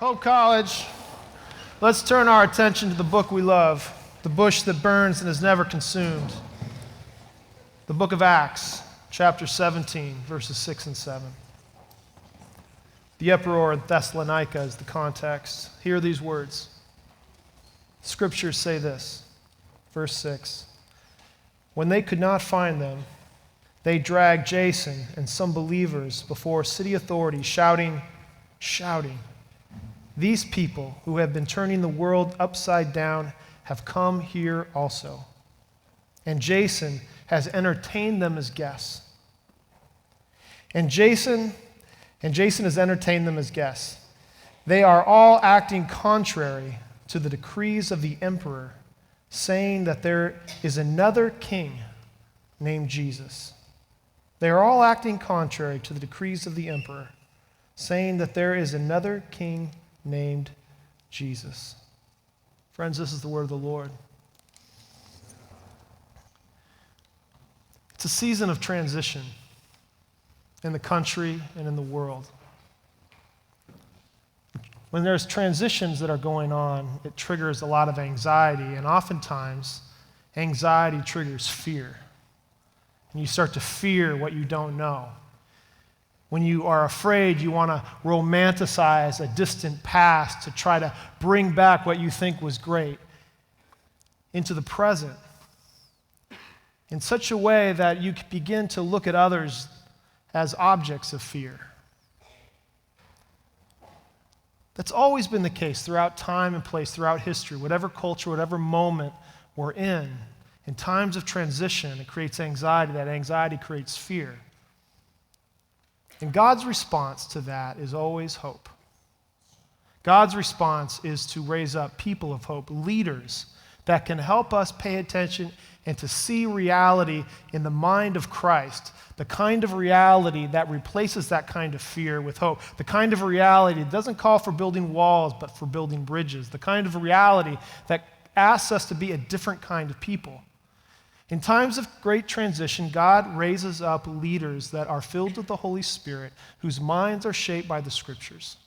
Hope College, let's turn our attention to the book we love, the bush that burns and is never consumed. The book of Acts, chapter 17, verses 6 and 7. The uproar in Thessalonica is the context. Hear these words. Scriptures say this, verse 6. When they could not find them, they dragged Jason and some believers before city authorities, shouting, "These people who have been turning the world upside down have come here also. And Jason has entertained them as guests." And Jason has entertained them as guests. They are all acting contrary to the decrees of the emperor, saying that there is another king named Jesus. They are all acting contrary to the decrees of the emperor, saying that there is another king named Jesus. Friends, this is the word of the Lord. It's a season of transition in the country and in the world. When there's transitions that are going on, it triggers a lot of anxiety, and oftentimes, anxiety triggers fear. And you start to fear what you don't know. When you are afraid, you want to romanticize a distant past to try to bring back what you think was great into the present in such a way that you begin to look at others as objects of fear. That's always been the case throughout time and place, throughout history, whatever culture, whatever moment we're in times of transition, it creates anxiety. That anxiety creates fear. And God's response to that is always hope. God's response is to raise up people of hope, leaders that can help us pay attention and to see reality in the mind of Christ, the kind of reality that replaces that kind of fear with hope, the kind of reality that doesn't call for building walls but for building bridges, the kind of reality that asks us to be a different kind of people. In times of great transition, God raises up leaders that are filled with the Holy Spirit, whose minds are shaped by the Scriptures.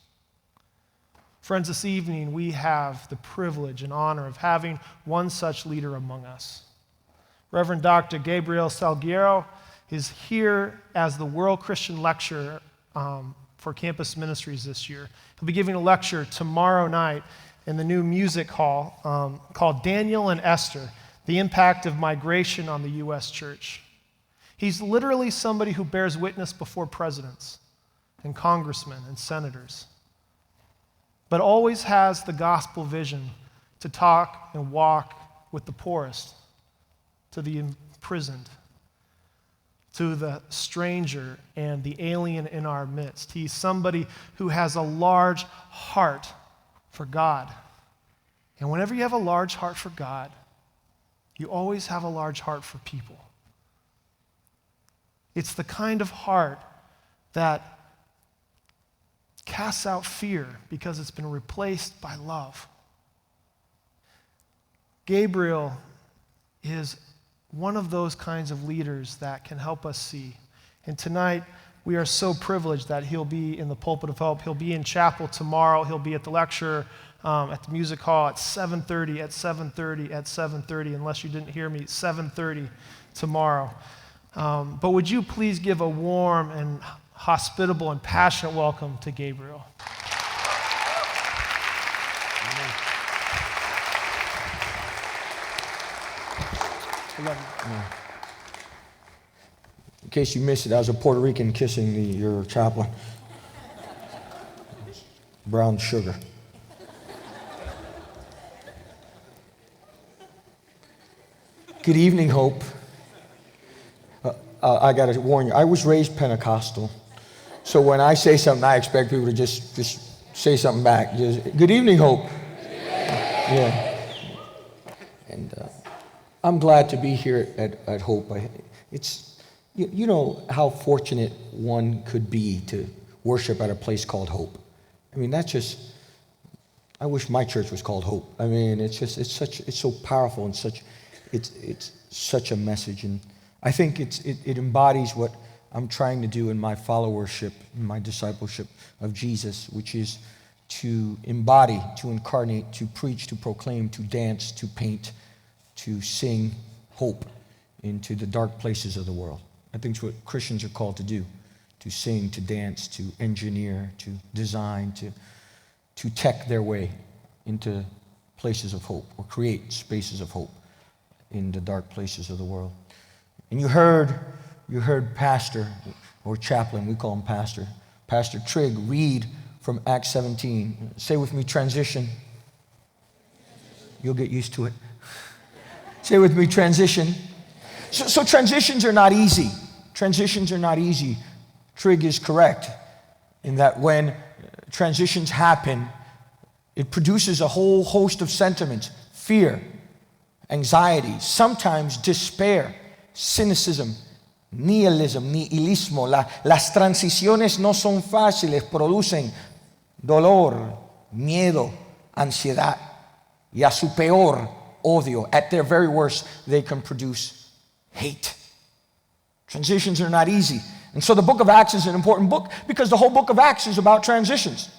Friends, this evening we have the privilege and honor of having one such leader among us. Reverend Dr. Gabriel Salguero is here as the World Christian Lecturer for Campus Ministries this year. He'll be giving a lecture tomorrow night in the new music hall called Daniel and Esther, the Impact of Migration on the U.S. Church. He's literally somebody who bears witness before presidents and congressmen and senators, but always has the gospel vision to talk and walk with the poorest, to the imprisoned, to the stranger and the alien in our midst. He's somebody who has a large heart for God. And whenever you have a large heart for God, you always have a large heart for people. It's the kind of heart that casts out fear because it's been replaced by love. Gabriel is one of those kinds of leaders that can help us see. And tonight, we are so privileged that he'll be in the pulpit of hope. He'll be in chapel tomorrow. He'll be at the lecture at the music hall at 7:30, unless you didn't hear me, 7:30 tomorrow. But would you please give a warm and hospitable and passionate welcome to Gabriel. I love you. In case you missed it, I was a Puerto Rican kissing your chaplain. Brown sugar. Good evening, Hope. I got to warn you, I was raised Pentecostal. So when I say something, I expect people to just say something back. Good evening, Hope. Yeah. And I'm glad to be here at Hope. It's you know how fortunate one could be to worship at a place called Hope. I mean, I wish my church was called Hope. I mean, it's so powerful and it's such a message, and I think it embodies what I'm trying to do in my followership, in my discipleship of Jesus, which is to embody, to incarnate, to preach, to proclaim, to dance, to paint, to sing hope into the dark places of the world. I think it's what Christians are called to do, to sing, to dance, to engineer, to design, to tech their way into places of hope, or create spaces of hope in the dark places of the world. And you heard pastor, or chaplain, we call him Pastor Trigg, read from Acts 17. Say with me, transition. You'll get used to it. Say with me, transition. So transitions are not easy. Transitions are not easy. Trigg is correct in that when transitions happen, it produces a whole host of sentiments: fear, anxiety, sometimes despair, cynicism, nihilismo. Las transiciones no son fáciles, producen dolor, miedo, ansiedad, y a su peor, odio. At their very worst, they can produce hate. Transitions are not easy. And so the book of Acts is an important book because the whole book of Acts is about transitions.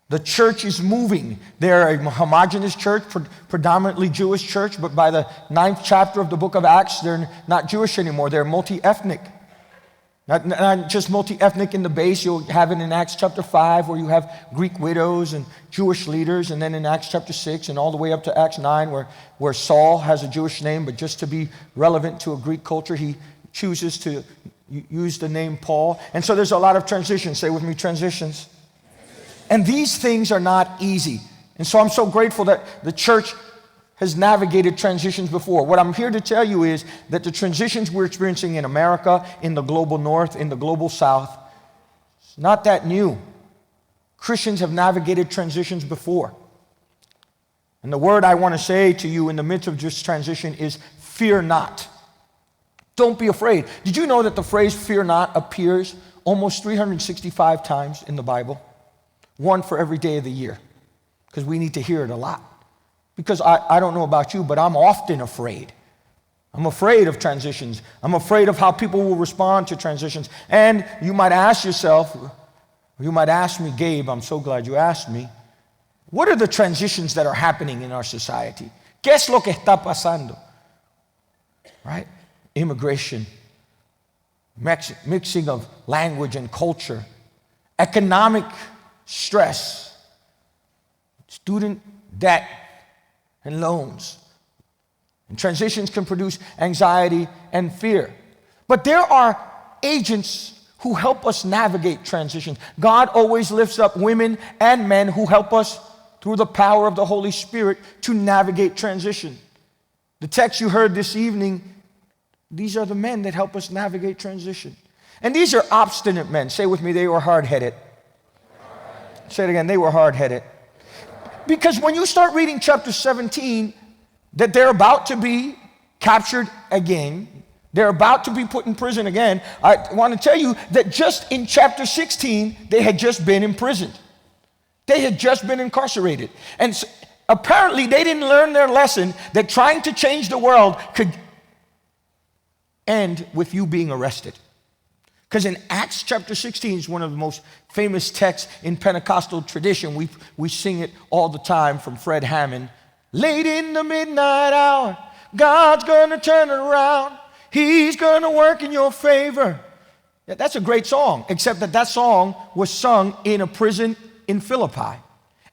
The church is moving. They're a homogeneous church, predominantly Jewish church, but by the 9th chapter of the book of Acts, they're not Jewish anymore. They're multi-ethnic. Not just multi-ethnic in the base. You'll have it in Acts chapter 5, where you have Greek widows and Jewish leaders, and then in Acts chapter 6, and all the way up to Acts 9, where Saul has a Jewish name, but just to be relevant to a Greek culture, he chooses to use the name Paul. And so there's a lot of transitions. Say with me, transitions. And these things are not easy. And so I'm so grateful that the church has navigated transitions before. What I'm here to tell you is that the transitions we're experiencing in America, in the global north, in the global south, it's not that new. Christians have navigated transitions before. And the word I want to say to you in the midst of this transition is fear not. Don't be afraid. Did you know that the phrase fear not appears almost 365 times in the Bible? One for every day of the year, because we need to hear it a lot. Because I don't know about you, but I'm often afraid. I'm afraid of transitions. I'm afraid of how people will respond to transitions. And you might ask yourself, or you might ask me, Gabe, I'm so glad you asked me, what are the transitions that are happening in our society? ¿Qué es lo que está pasando? Right? Immigration, mixing of language and culture, economic stress, student debt and loans. And transitions can produce anxiety and fear. But there are agents who help us navigate transitions. God always lifts up women and men who help us through the power of the Holy Spirit to navigate transition. The text you heard this evening, these are the men that help us navigate transition. And these are obstinate men. Say with me, they were hard-headed. Say it again, they were hard-headed. Because when you start reading chapter 17, that they're about to be captured again, they're about to be put in prison again, I want to tell you that just in chapter 16, they had just been imprisoned. They had just been incarcerated. And so, apparently they didn't learn their lesson that trying to change the world could end with you being arrested. Because in Acts chapter 16 is one of the most famous texts in Pentecostal tradition. We sing it all the time from Fred Hammond. Late in the midnight hour, God's going to turn it around. He's going to work in your favor. Yeah, that's a great song, except that song was sung in a prison in Philippi.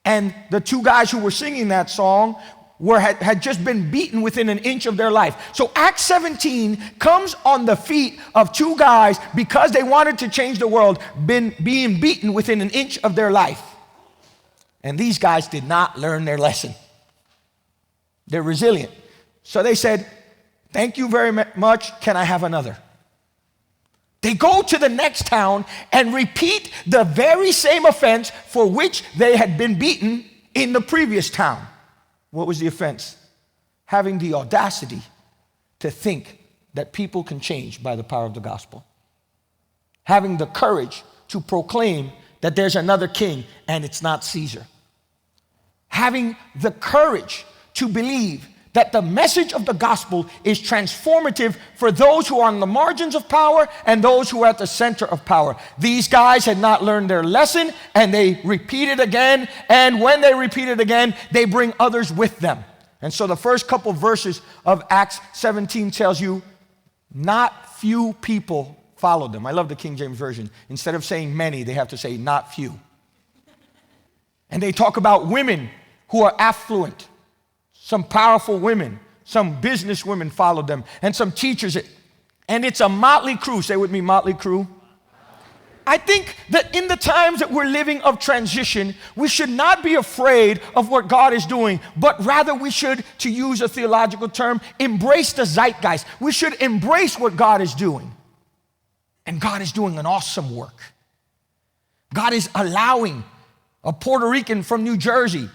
And the two guys who were singing that song had just been beaten within an inch of their life. So Acts 17 comes on the feet of two guys because they wanted to change the world, being beaten within an inch of their life. And these guys did not learn their lesson. They're resilient. So they said, thank you very much. Can I have another? They go to the next town and repeat the very same offense for which they had been beaten in the previous town. What was the offense? Having the audacity to think that people can change by the power of the gospel. Having the courage to proclaim that there's another king and it's not Caesar. Having the courage to believe that the message of the gospel is transformative for those who are on the margins of power and those who are at the center of power. These guys had not learned their lesson, and they repeat it again, and when they repeat it again, they bring others with them. And so the first couple verses of Acts 17 tells you, not few people followed them. I love the King James Version. Instead of saying many, they have to say not few. And they talk about women who are affluent. Some powerful women, some business women followed them, and some teachers. And it's a motley crew. Say with me, motley crew. I think that in the times that we're living of transition, we should not be afraid of what God is doing, but rather we should, to use a theological term, embrace the zeitgeist. We should embrace what God is doing. And God is doing an awesome work. God is allowing a Puerto Rican from New Jersey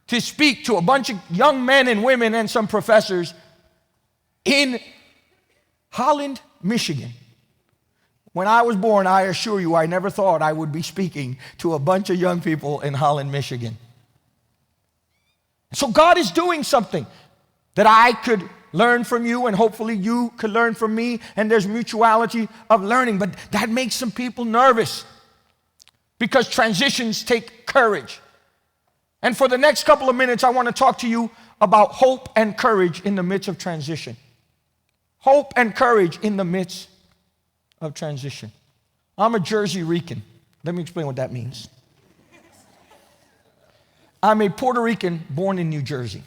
to speak to a bunch of young men and women and some professors in Holland, Michigan. When I was born, I assure you, I never thought I would be speaking to a bunch of young people in Holland, Michigan. So God is doing something that I could learn from you, and hopefully you could learn from me, and there's mutuality of learning, but that makes some people nervous because transitions take courage. And for the next couple of minutes, I want to talk to you about hope and courage in the midst of transition. Hope and courage in the midst of transition. I'm a Jersey Rican. Let me explain what that means. I'm a Puerto Rican born in New Jersey.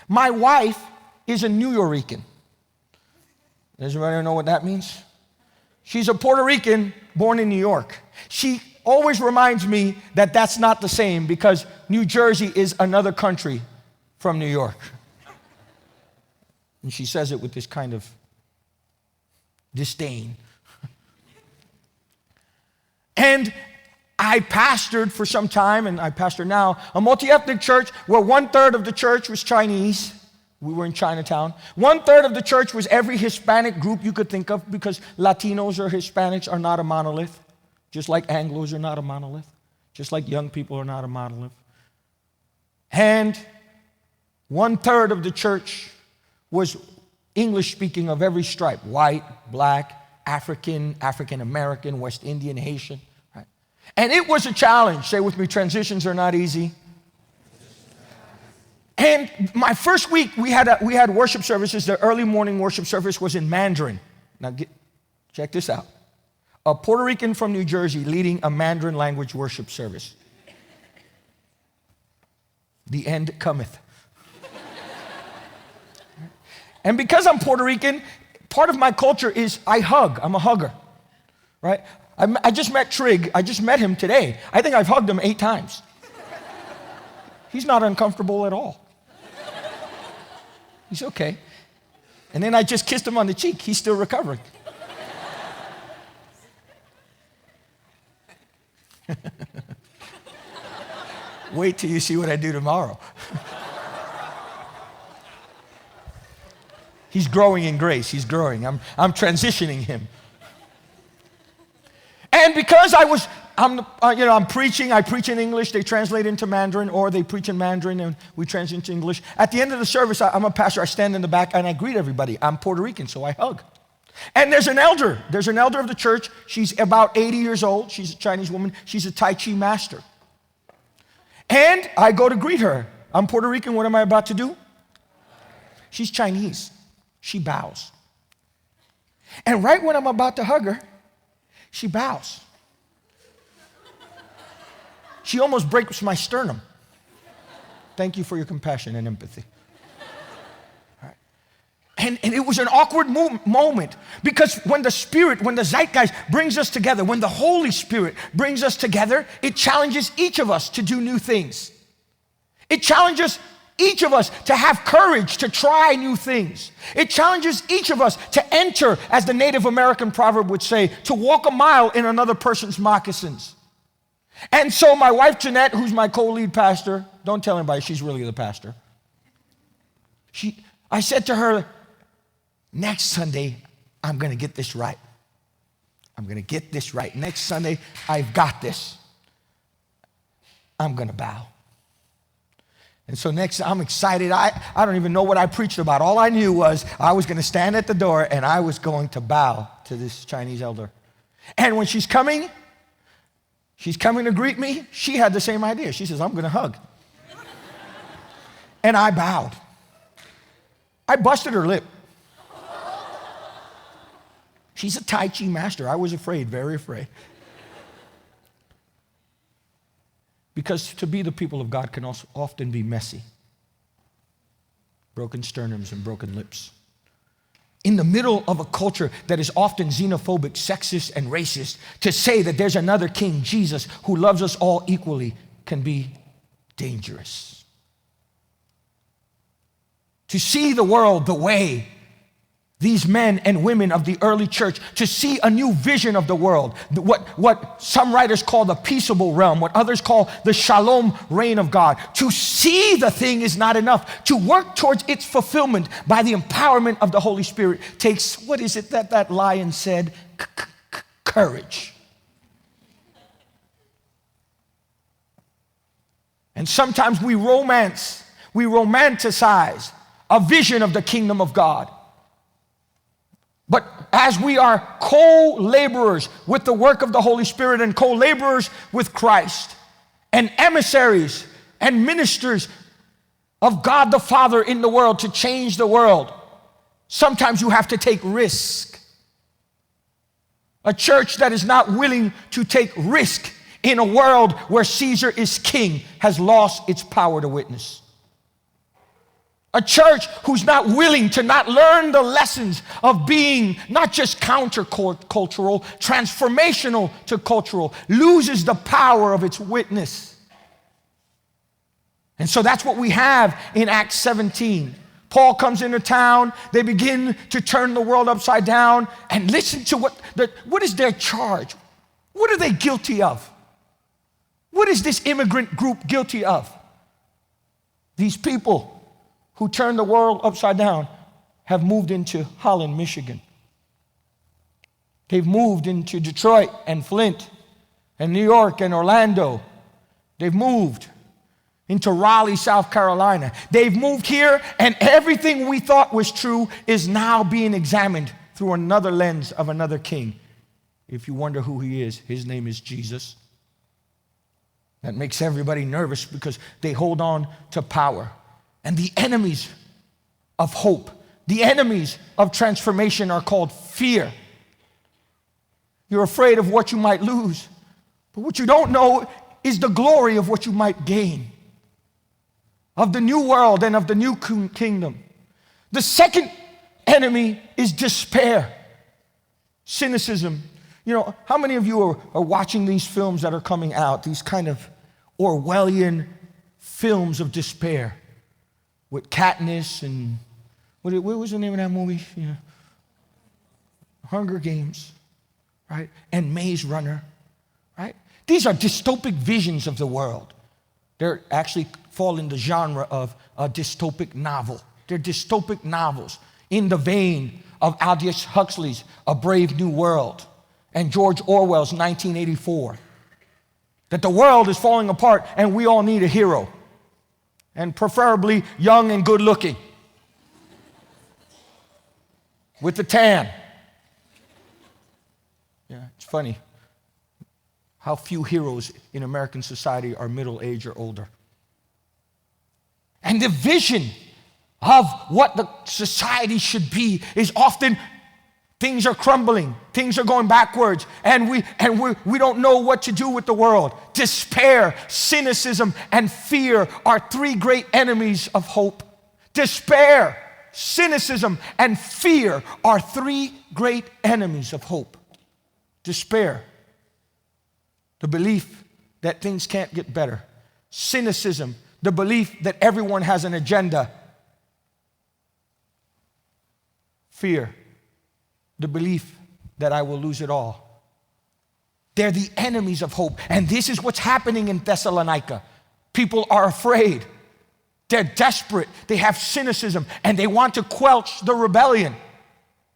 My wife is a New Yorican. Does anybody know what that means? She's a Puerto Rican born in New York. She always reminds me that that's not the same because New Jersey is another country from New York. And she says it with this kind of disdain. And I pastored for some time, and I pastor now, a multi-ethnic church where 1/3 of the church was Chinese. We were in Chinatown. 1/3 of the church was every Hispanic group you could think of, because Latinos or Hispanics are not a monolith, just like Anglos are not a monolith, just like young people are not a monolith. And 1/3 of the church was English-speaking of every stripe: white, black, African, African-American, West Indian, Haitian. Right? And it was a challenge. Say with me, transitions are not easy. And my first week, we had worship services. The early morning worship service was in Mandarin. Now, check this out. A Puerto Rican from New Jersey leading a Mandarin language worship service. The end cometh. And because I'm Puerto Rican, part of my culture is I hug. I'm a hugger, right? I just met Trig. I just met him today. I think I've hugged him 8 times. He's not uncomfortable at all. He's okay. And then I just kissed him on the cheek. He's still recovering. Wait till you see what I do tomorrow. He's growing in grace. He's growing. I'm transitioning him. And because I'm preaching, I preach in English, they translate into Mandarin, or they preach in Mandarin and we translate into English. At the end of the service, I'm a pastor, I stand in the back and I greet everybody. I'm Puerto Rican, so I hug. And there's an elder of the church. She's about 80 years old. She's a Chinese woman. She's a Tai Chi master. And I go to greet her. I'm Puerto Rican, what am I about to do? She's Chinese. She bows. And right when I'm about to hug her, she bows. She almost breaks my sternum. Thank you for your compassion and empathy. All right. And it was an awkward moment, because when the zeitgeist brings us together, when the Holy Spirit brings us together, it challenges each of us to do new things. It challenges each of us to have courage to try new things. It challenges each of us to enter, as the Native American proverb would say, to walk a mile in another person's moccasins. And so my wife, Jeanette, who's my co-lead pastor, don't tell anybody, she's really the pastor. I said to her, next Sunday, I'm going to get this right. I'm going to get this right. Next Sunday, I've got this. I'm going to bow. And so next, I'm excited. I don't even know what I preached about. All I knew was I was going to stand at the door and I was going to bow to this Chinese elder. And when she's coming to greet me, she had the same idea. She says, I'm going to hug. And I bowed. I busted her lip. She's a Tai Chi master. I was afraid, very afraid. Because to be the people of God can also often be messy. Broken sternums and broken lips. In the middle of a culture that is often xenophobic, sexist, and racist, to say that there's another king, Jesus, who loves us all equally, can be dangerous. To see the world the way these men and women of the early church, to see a new vision of the world, what some writers call the peaceable realm, what others call the shalom reign of God. To see the thing is not enough. To work towards its fulfillment by the empowerment of the Holy Spirit takes, what is it that lion said? Courage. And sometimes we romanticize a vision of the kingdom of God. But as we are co-laborers with the work of the Holy Spirit and co-laborers with Christ and emissaries and ministers of God the Father in the world to change the world, sometimes you have to take risk. A church that is not willing to take risk in a world where Caesar is king has lost its power to witness. A church who's not willing to not learn the lessons of being not just countercultural, transformational to cultural, loses the power of its witness. And so that's what we have in Acts 17. Paul comes into town, they begin to turn the world upside down, and listen to what is their charge? What are they guilty of? What is this immigrant group guilty of? These people who turned the world upside down have moved into Holland, Michigan. They've moved into Detroit and Flint and New York and Orlando. They've moved into Raleigh, South Carolina. They've moved here, and everything we thought was true is now being examined through another lens of another king. If you wonder who he is, his name is Jesus. That makes everybody nervous because they hold on to power. And the enemies of hope, the enemies of transformation are called fear. You're afraid of what you might lose, but what you don't know is the glory of what you might gain, of the new world and of the new kingdom. The second enemy is despair, cynicism. You know, how many of you are watching these films that are coming out, these kind of Orwellian films of despair? With Katniss and, what was the name of that movie? You know, Hunger Games, right? And Maze Runner, right? These are dystopic visions of the world. They're actually fall in the genre of a dystopic novel. They're dystopic novels in the vein of Aldous Huxley's A Brave New World and George Orwell's 1984. That the world is falling apart and we all need a hero. And preferably young and good looking. With the tan. Yeah, it's funny how few heroes in American society are middle-aged or older. And the vision of what the society should be is often things are crumbling, things are going backwards, and we don't know what to do with the world. Despair, cynicism, and fear are three great enemies of hope. Despair, cynicism, and fear are three great enemies of hope. Despair, the belief that things can't get better. Cynicism, the belief that everyone has an agenda. Fear, the belief that I will lose it all. They're the enemies of hope. And this is what's happening in Thessalonica. People are afraid. They're desperate. They have cynicism, and they want to quench the rebellion.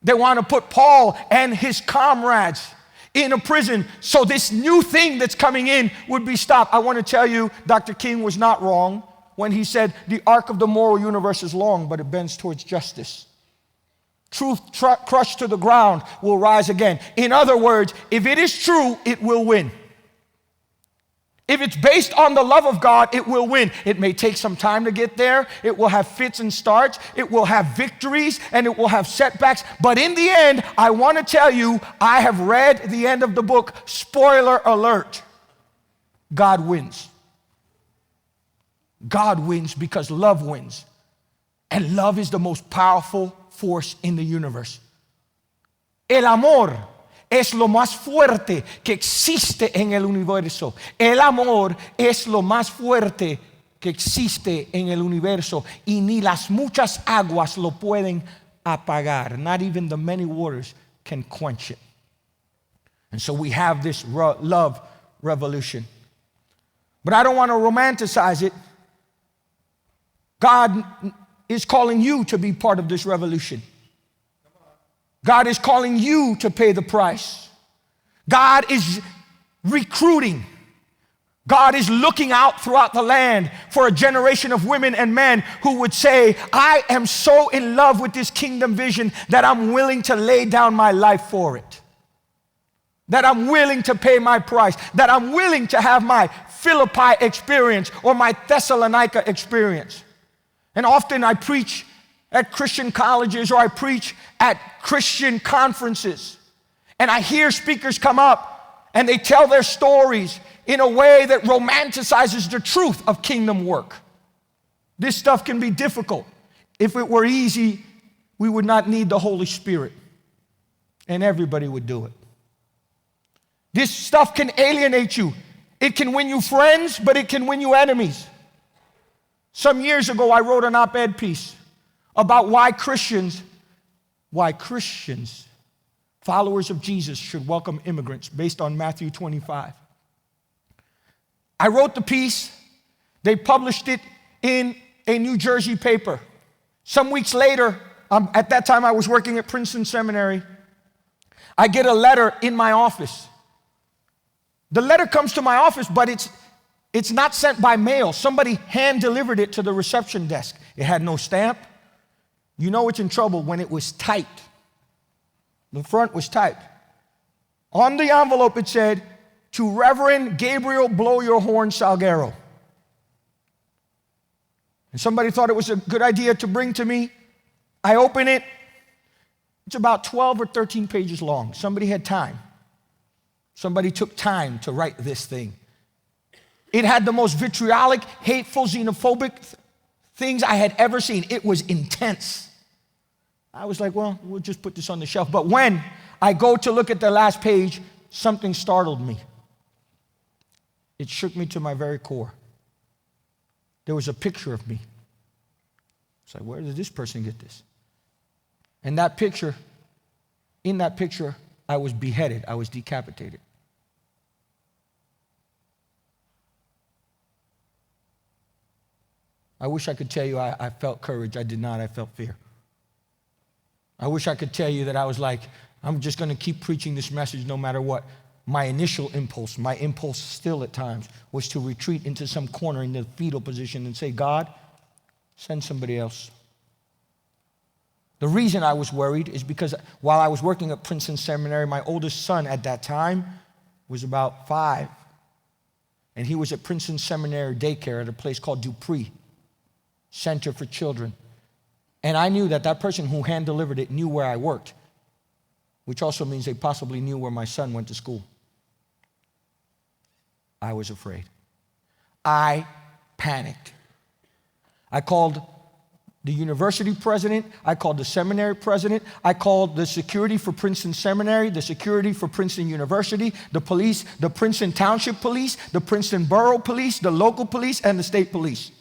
They want to put Paul and his comrades in a prison so this new thing that's coming in would be stopped. I want to tell you, Dr. King was not wrong. when he said, the arc of the moral universe is long, but it bends towards justice. Truth crushed to the ground will rise again. In other words, if it is true, it will win. If it's based on the love of God, it will win. It may take some time to get there. It will have fits and starts. It will have victories and it will have setbacks. But in the end, I want to tell you, I have read the end of the book. Spoiler alert. God wins. God wins because love wins. And love is the most powerful force in the universe. El amor es lo más fuerte que existe en el universo. El amor es lo más fuerte que existe en el universo. Y ni las muchas aguas lo pueden apagar. Not even the many waters can quench it. And so we have this love revolution. But I don't want to romanticize it. God is calling you to be part of this revolution. God is calling you to pay the price. God is recruiting. God is looking out throughout the land for a generation of women and men who would say, I am so in love with this kingdom vision that I'm willing to lay down my life for it. That I'm willing to pay my price. That I'm willing to have my Philippi experience or my Thessalonica experience. And often I preach at Christian colleges or I preach at Christian conferences. And I hear speakers come up and they tell their stories in a way that romanticizes the truth of kingdom work. This stuff can be difficult. If it were easy, we would not need the Holy Spirit. And everybody would do it. This stuff can alienate you. It can win you friends, but it can win you enemies. Some years ago, I wrote an op-ed piece about why Christians, followers of Jesus, should welcome immigrants based on Matthew 25. I wrote the piece. They published it in a New Jersey paper. Some weeks later, at that time I was working at Princeton Seminary, I get a letter in my office. The letter comes to my office, but it's not sent by mail. Somebody hand-delivered it to the reception desk. It had no stamp. You know it's in trouble when it was typed. The front was typed. On the envelope it said, to Reverend Gabriel, blow your horn, Salguero. And somebody thought it was a good idea to bring to me. I open it. It's about 12 or 13 pages long. Somebody had time. Somebody took time to write this thing. It had the most vitriolic, hateful, xenophobic things I had ever seen. It was intense. I was like, well, we'll just put this on the shelf. But when I go to look at the last page, something startled me. It shook me to my very core. There was a picture of me. It's like, where did this person get this? And in that picture, I was beheaded. I was decapitated. I wish I could tell you I felt courage. I did not. I felt fear. I wish I could tell you that I was like, I'm just going to keep preaching this message no matter what. My initial impulse, my impulse still at times, was to retreat into some corner in the fetal position and say, God, send somebody else. The reason I was worried is because while I was working at Princeton Seminary, my oldest son at that time was about 5. And he was at Princeton Seminary daycare at a place called Dupree Center for Children. And I knew that person who hand-delivered it knew where I worked, which also means they possibly knew where my son went to school. I was afraid. I panicked. I called the university president. I called the seminary president. I called the security for Princeton Seminary, the security for Princeton University, the police, the Princeton Township Police, the Princeton Borough Police, the local police, and the state police.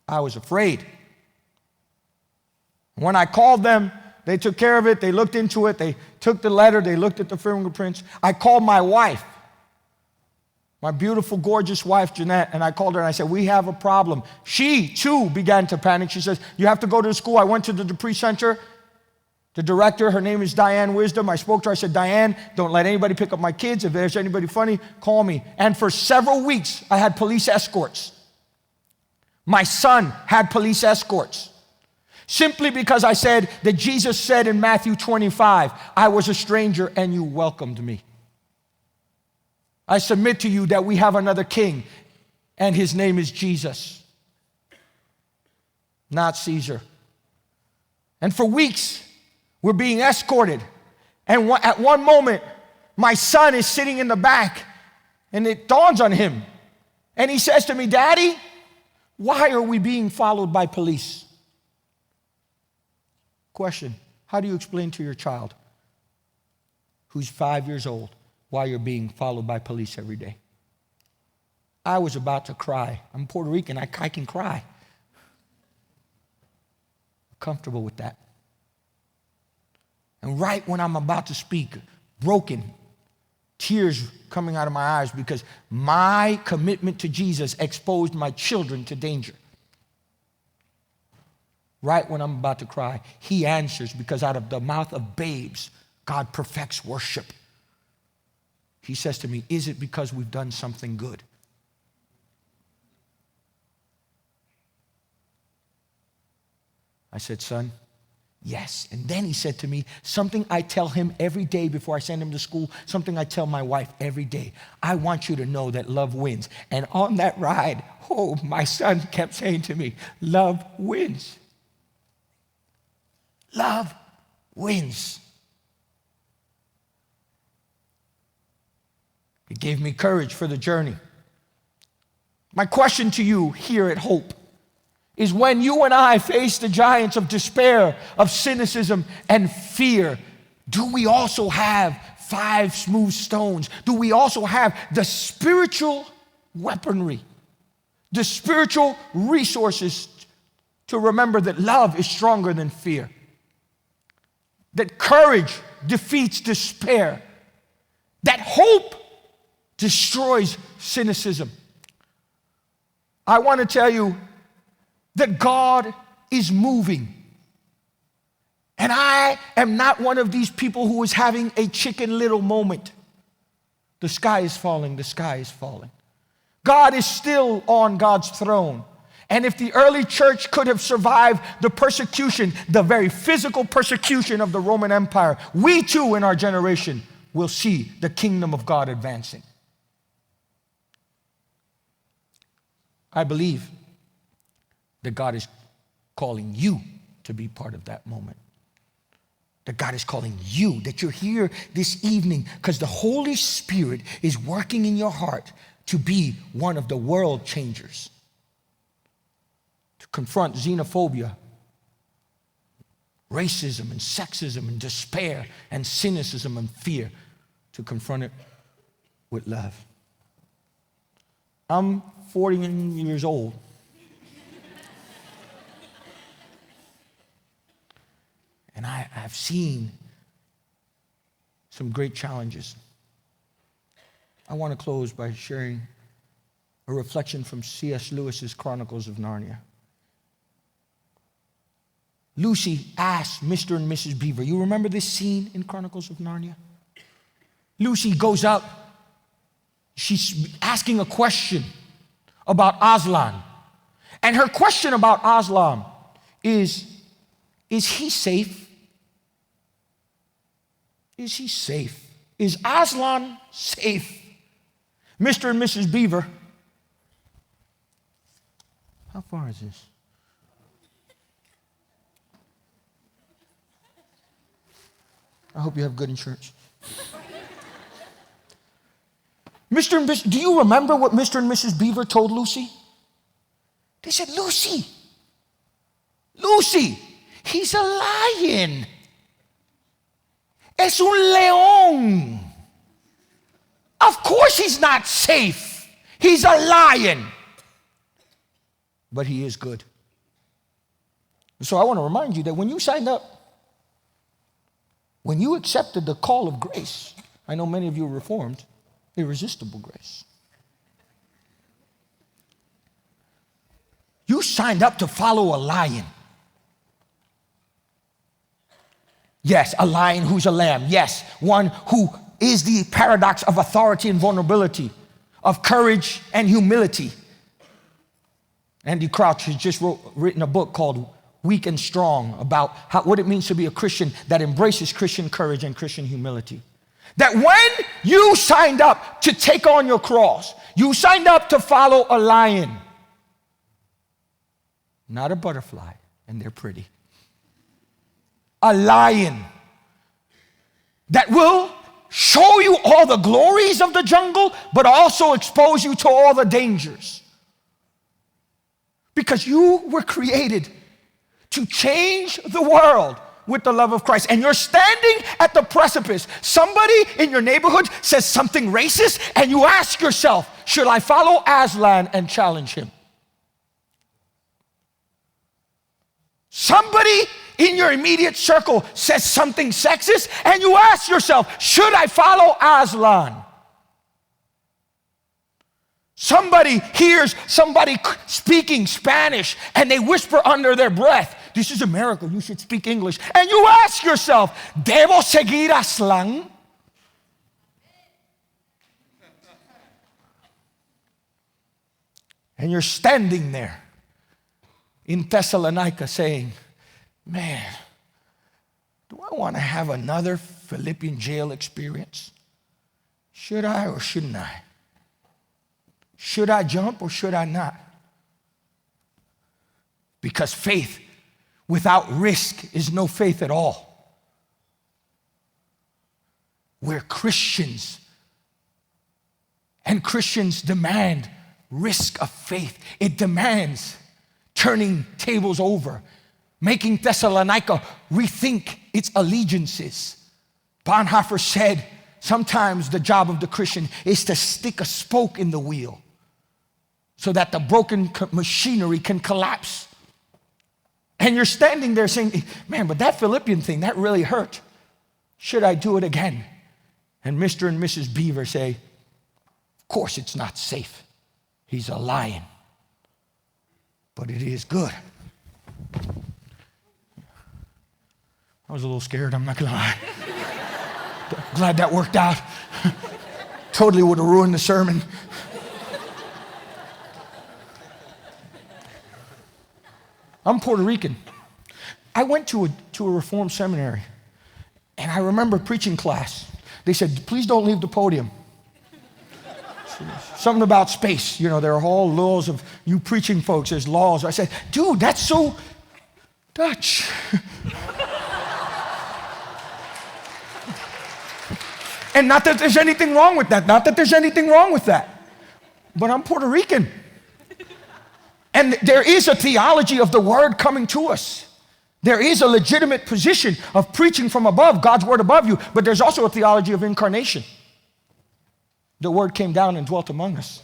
I was afraid. When I called them, they took care of it. They looked into it. They took the letter. They looked at the fingerprints. I called my wife, my beautiful, gorgeous wife, Jeanette, and I called her and I said, we have a problem. She, too, began to panic. She says, you have to go to the school. I went to the Dupree Center. The director, her name is Diane Wisdom. I spoke to her. I said, Diane, don't let anybody pick up my kids. If there's anybody funny, call me. And for several weeks, I had police escorts. My son had police escorts. Simply because I said that Jesus said in Matthew 25, I was a stranger and you welcomed me. I submit to you that we have another king, and his name is Jesus, not Caesar. And for weeks, we're being escorted. And at one moment, my son is sitting in the back, and it dawns on him. And he says to me, Daddy, why are we being followed by police? Question, how do you explain to your child who's 5 years old why you're being followed by police every day? I was about to cry. I'm Puerto Rican, I can cry. I'm comfortable with that. And right when I'm about to speak, broken, tears coming out of my eyes because my commitment to Jesus exposed my children to danger. Right when I'm about to cry, he answers, because out of the mouth of babes, God perfects worship. He says to me, is it because we've done something good? I said, son, yes. And then he said to me, something I tell him every day before I send him to school, something I tell my wife every day. I want you to know that love wins. And on that ride, my son kept saying to me, love wins. Love wins. It gave me courage for the journey. My question to you here at Hope is, when you and I face the giants of despair, of cynicism, and fear, do we also have 5 smooth stones? Do we also have the spiritual weaponry, the spiritual resources to remember that love is stronger than fear, that courage defeats despair, that hope destroys cynicism? I want to tell you that God is moving. And I am not one of these people who is having a Chicken Little moment. The sky is falling, the sky is falling. God is still on God's throne. And if the early church could have survived the persecution, the very physical persecution of the Roman Empire, we too in our generation will see the kingdom of God advancing. I believe that God is calling you to be part of that moment. That God is calling you, that you're here this evening because the Holy Spirit is working in your heart to be one of the world changers. To confront xenophobia, racism and sexism and despair and cynicism and fear. To confront it with love. I'm 40 years old. And I've seen some great challenges. I want to close by sharing a reflection from C.S. Lewis's Chronicles of Narnia. Lucy asked Mr. and Mrs. Beaver, you remember this scene in Chronicles of Narnia? Lucy goes up, she's asking a question about Aslan. And her question about Aslan is he safe? Is he safe? Is Aslan safe? Mr. and Mrs. Beaver, how far is this? I hope you have good insurance. Mr. and Mrs. Do you remember what Mr. and Mrs. Beaver told Lucy? They said, Lucy, he's a lion. Es un león. Of course he's not safe. He's a lion. But he is good. So I want to remind you that when you signed up, when you accepted the call of grace, I know many of you are reformed, irresistible grace. You signed up to follow a lion. Yes, a lion who's a lamb. Yes, one who is the paradox of authority and vulnerability, of courage and humility. Andy Crouch has just written a book called Weak and Strong about what it means to be a Christian that embraces Christian courage and Christian humility. That when you signed up to take on your cross, you signed up to follow a lion, not a butterfly, and they're pretty. A lion that will show you all the glories of the jungle, but also expose you to all the dangers. Because you were created to change the world with the love of Christ. And you're standing at the precipice. Somebody in your neighborhood says something racist, and you ask yourself, should I follow Aslan and challenge him? Somebody in your immediate circle says something sexist, and you ask yourself, should I follow Aslan? Somebody hears somebody speaking Spanish, and they whisper under their breath, this is America, you should speak English. And you ask yourself, ¿debo seguir Aslan? And you're standing there in Thessalonica saying, man, do I want to have another Philippian jail experience? Should I or shouldn't I? Should I jump or should I not? Because faith without risk is no faith at all. We're Christians, and Christians demand risk of faith. It demands turning tables over, making Thessalonica rethink its allegiances. Bonhoeffer said, sometimes the job of the Christian is to stick a spoke in the wheel so that the broken machinery can collapse. And you're standing there saying, man, but that Philippian thing, that really hurt. Should I do it again? And Mr. and Mrs. Beaver say, of course it's not safe. He's a lion. But it is good. I was a little scared, I'm not gonna lie. Glad that worked out. Totally would have ruined the sermon. I'm Puerto Rican. I went to a Reformed seminary, and I remember preaching class. They said, please don't leave the podium. Something about space. You know, there are all laws of you preaching folks. There's laws. I said, dude, that's so Dutch. And not that there's anything wrong with that. Not that there's anything wrong with that. But I'm Puerto Rican. And there is a theology of the word coming to us. There is a legitimate position of preaching from above, God's word above you. But there's also a theology of incarnation. The word came down and dwelt among us.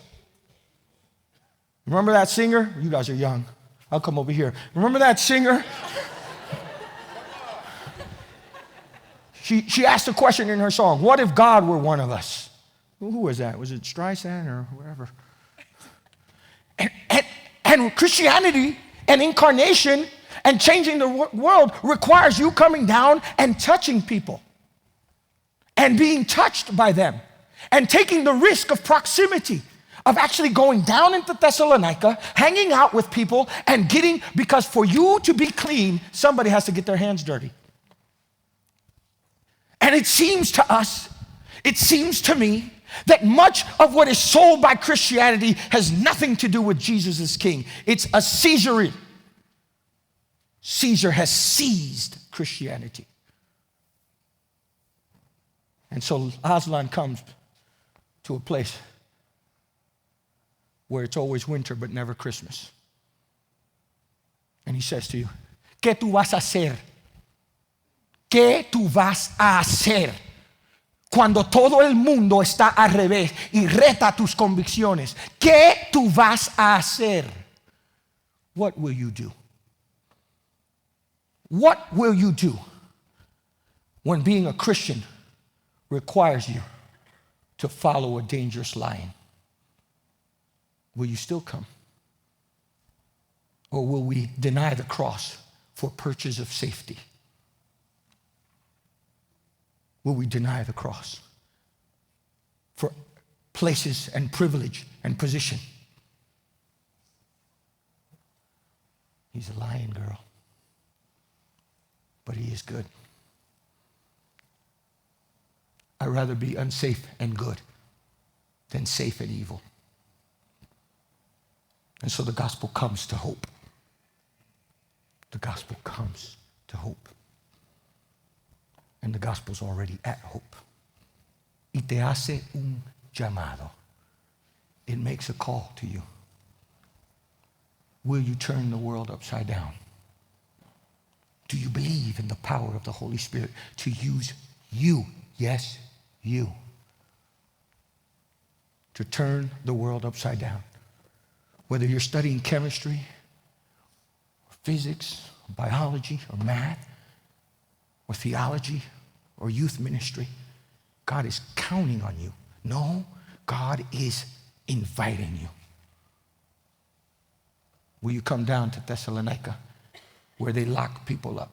Remember that singer? You guys are young. I'll come over here. Remember that singer? She asked a question in her song, what if God were one of us? Who was that? Was it Streisand or whatever? And Christianity and incarnation and changing the world requires you coming down and touching people and being touched by them and taking the risk of proximity, of actually going down into Thessalonica, hanging out with people and because for you to be clean, somebody has to get their hands dirty. And it seems to us, it seems to me, that much of what is sold by Christianity has nothing to do with Jesus as King. It's a Caesarate. Caesar has seized Christianity. And so Aslan comes to a place where it's always winter but never Christmas. And he says to you, ¿Qué tú vas a hacer? ¿Qué tú vas a hacer? Cuando todo el mundo está al revés y reta tus convicciones, ¿qué tú vas a hacer? What will you do? What will you do when being a Christian requires you to follow a dangerous lion? Will you still come? Or will we deny the cross for purchase of safety? Will we deny the cross for places and privilege and position? He's a lion, girl. But he is good. I'd rather be unsafe and good than safe and evil. And so the gospel comes to hope. The gospel comes to hope. And the gospel's already at hope. Y te hace un llamado. It makes a call to you. Will you turn the world upside down? Do you believe in the power of the Holy Spirit to use you, yes, you, to turn the world upside down? Whether you're studying chemistry, or physics, or biology, or math, or theology, or youth ministry, God is counting on you. No, God is inviting you. Will you come down to Thessalonica, where they lock people up?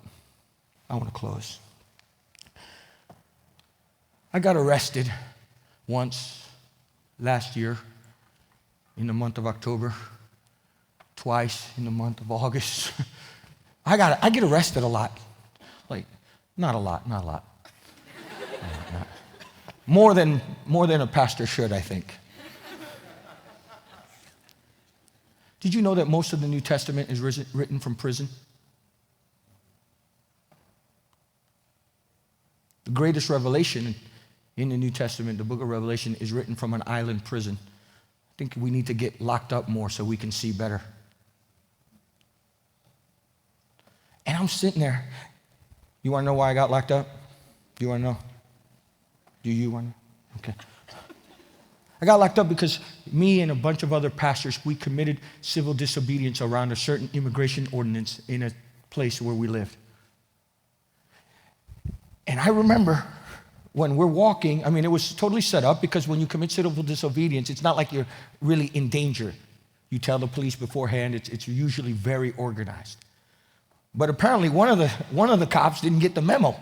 I want to close. I got arrested once last year in the month of October, twice in the month of August. I get arrested a lot. Like, not a lot. Not. More than a pastor should, I think. Did you know that most of the New Testament is written from prison? The greatest revelation in the New Testament, the book of Revelation, is written from an island prison. I think we need to get locked up more so we can see better. And I'm sitting there. You want to know why I got locked up? Do you want to know? Do you want to know? Okay. I got locked up because me and a bunch of other pastors, we committed civil disobedience around a certain immigration ordinance in a place where we lived. And I remember when we're walking, I mean, it was totally set up because when you commit civil disobedience, it's not like you're really in danger. You tell the police beforehand, it's usually very organized. But apparently one of the cops didn't get the memo.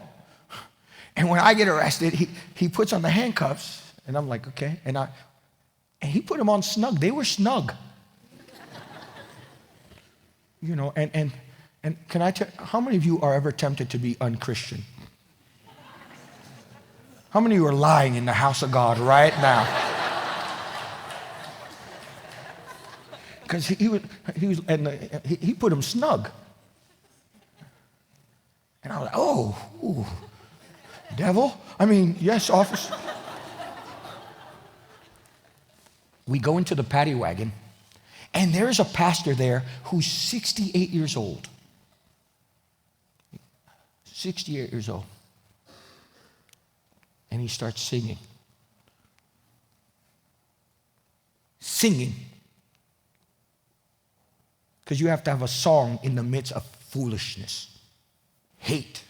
And when I get arrested, he puts on the handcuffs, and I'm like, okay. And he put them on snug. They were snug. You know, and can I tell, how many of you are ever tempted to be unchristian? How many of you are lying in the house of God right now? Because he put them snug. And I was like, oh, ooh, devil? I mean, yes, officer. We go into the paddy wagon, and there's a pastor there who's 68 years old. 68 years old. And he starts singing. Singing. Because you have to have a song in the midst of foolishness, hate.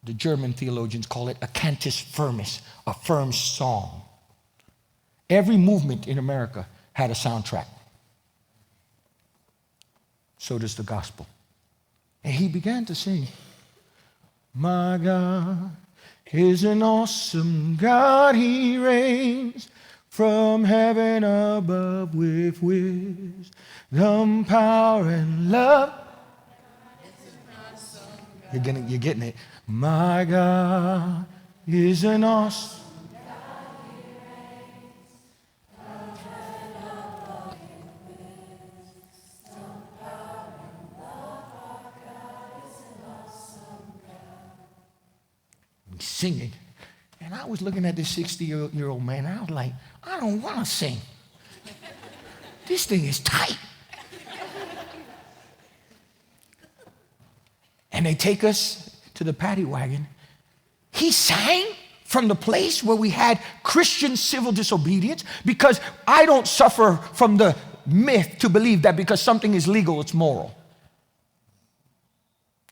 The German theologians call it a cantus firmus, a firm song. Every movement in America had a soundtrack. So does the gospel. And he began to sing, my God is an awesome God, he reigns from heaven above with wisdom, power, and love. You're getting it. My God is an awesome singing. And I was looking at this 60-year-old man, and I was like, I don't want to sing. This thing is tight. And they take us to the paddy wagon. He sang from the place where we had Christian civil disobedience, because I don't suffer from the myth to believe that because something is legal, it's moral.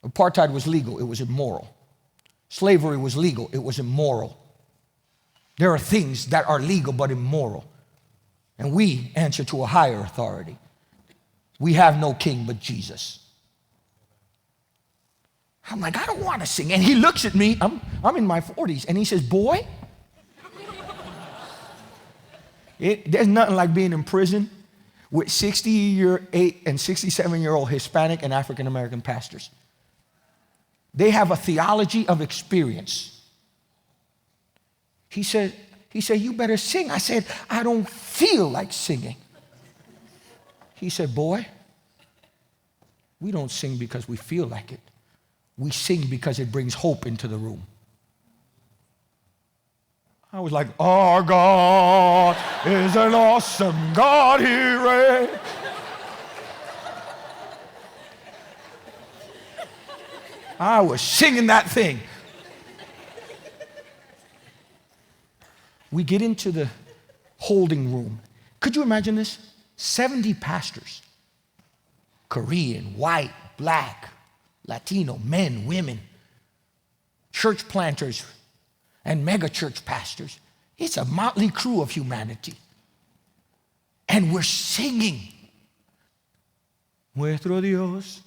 Apartheid was legal, it was immoral. Slavery was legal, it was immoral. There are things that are legal but immoral. And we answer to a higher authority. We have no king but Jesus. I'm like, I don't want to sing. And he looks at me, I'm in my 40s, and he says, boy, there's nothing like being in prison with 68 and 67-year-old Hispanic and African American pastors. They have a theology of experience. He said, you better sing. I said, I don't feel like singing. He said, boy, we don't sing because we feel like it. We sing because it brings hope into the room. I was like, our God is an awesome God, He reigns. I was singing that thing. We get into the holding room. Could you imagine this? 70 pastors, Korean, white, black, Latino, men, women, church planters, and mega church pastors. It's a motley crew of humanity. And we're singing. Nuestro Dios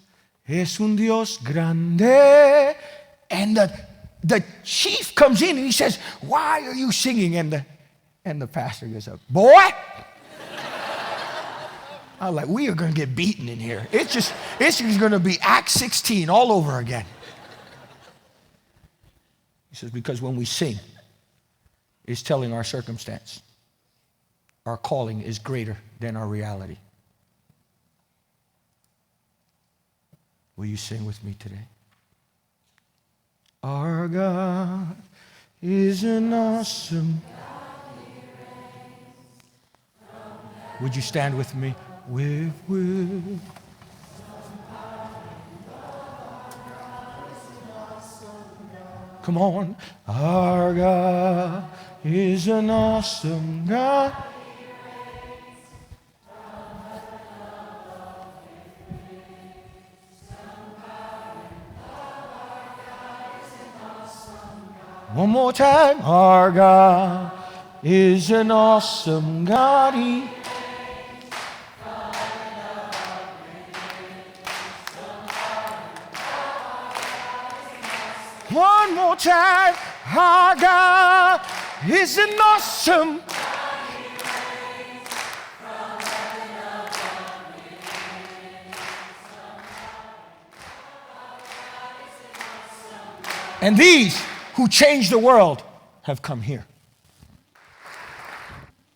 es un Dios grande. And the chief comes in and he says, why are you singing? And the pastor goes up, boy. I was like, we are going to get beaten in here. It's going to be Acts 16 all over again. He says, because when we sing, it's telling our circumstance. Our calling is greater than our reality. Will you sing with me today? Our God is an awesome. Would you stand with me? With. Come on. Our God is an awesome God. One more time. Our God is an awesome God. One more time. Our God is an awesome. And these who changed the world have come here.